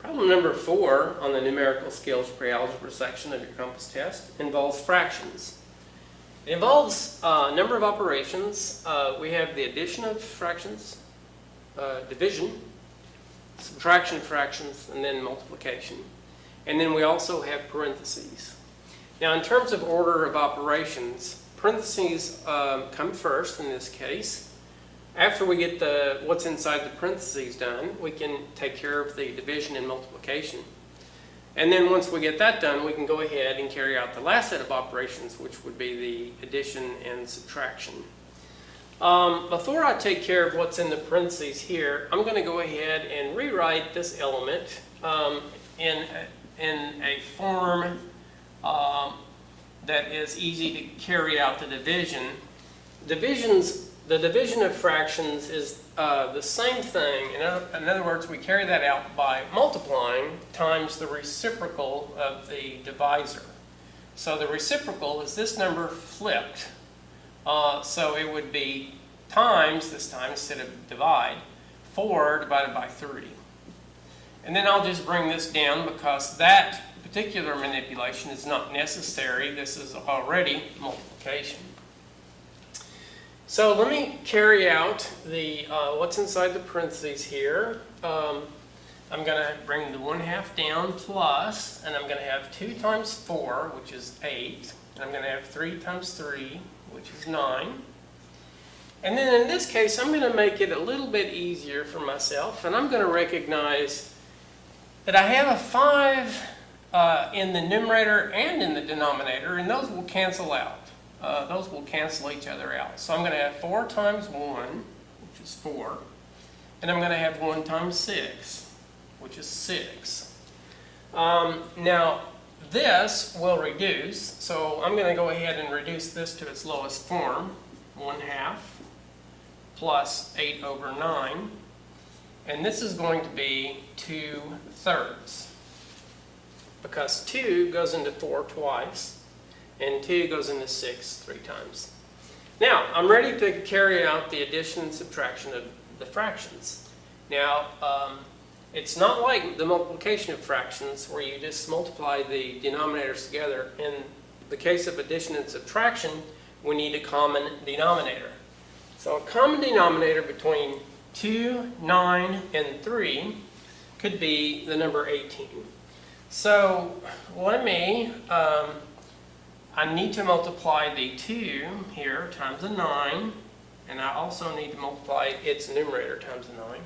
Problem number 4 on the numerical skills pre-algebra section of your compass test involves fractions. It involves a number of operations. We have the addition of fractions, division, subtraction of fractions, and then multiplication. And then we also have parentheses. Now in terms of order of operations, parentheses come first in this case. After we get what's inside the parentheses done, we can take care of the division and multiplication. And then once we get that done, we can go ahead and carry out the last set of operations, which would be the addition and subtraction. Before I take care of what's in the parentheses here, I'm going to go ahead and rewrite this element in a form that is easy to carry out the division. The division of fractions is the same thing. In other words, we carry that out by multiplying times the reciprocal of the divisor. So the reciprocal is this number flipped. So it would be times, this time instead of divide, 4 divided by 3. And then I'll just bring this down because that particular manipulation is not necessary. This is already multiplication. So let me carry out the what's inside the parentheses here. I'm going to bring the 1/2 down plus, and I'm going to have 2 times 4, which is 8. And I'm going to have 3 times 3, which is 9. And then in this case, I'm going to make it a little bit easier for myself, and I'm going to recognize that I have a 5 in the numerator and in the denominator, and those will cancel out. Those will cancel each other out. So I'm going to have 4 times 1, which is 4. And I'm going to have 1 times 6, which is 6. Now, this will reduce. So I'm going to go ahead and reduce this to its lowest form. 1/2 plus 8 over 9. And this is going to be 2/3. Because 2 goes into 4 twice. And 2 goes into 6 3 times. Now, I'm ready to carry out the addition and subtraction of the fractions. Now, it's not like the multiplication of fractions where you just multiply the denominators together. In the case of addition and subtraction, we need a common denominator. So a common denominator between 2, 9, and 3 could be the number 18. So let me... I need to multiply the 2 here times the 9, and I also need to multiply its numerator times the 9.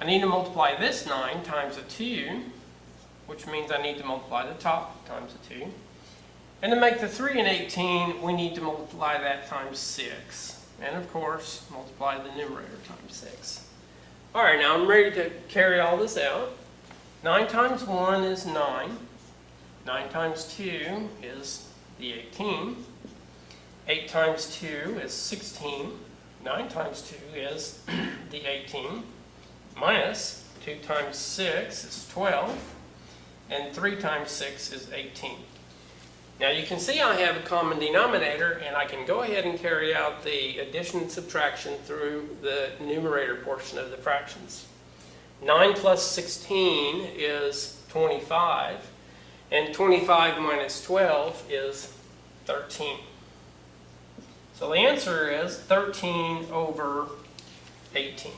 I need to multiply this 9 times the 2, which means I need to multiply the top times the 2. And to make the 3 and 18, we need to multiply that times 6. And of course, multiply the numerator times 6. All right, now I'm ready to carry all this out. 9 times 1 is 9. 9 times 2 is the 18. 8 times 2 is 16. 9 times 2 is the 18. Minus 2 times 6 is 12. And 3 times 6 is 18. Now you can see I have a common denominator, and I can go ahead and carry out the addition and subtraction through the numerator portion of the fractions. 9 plus 16 is 25. And 25 minus 12 is 13. So the answer is 13 over 18.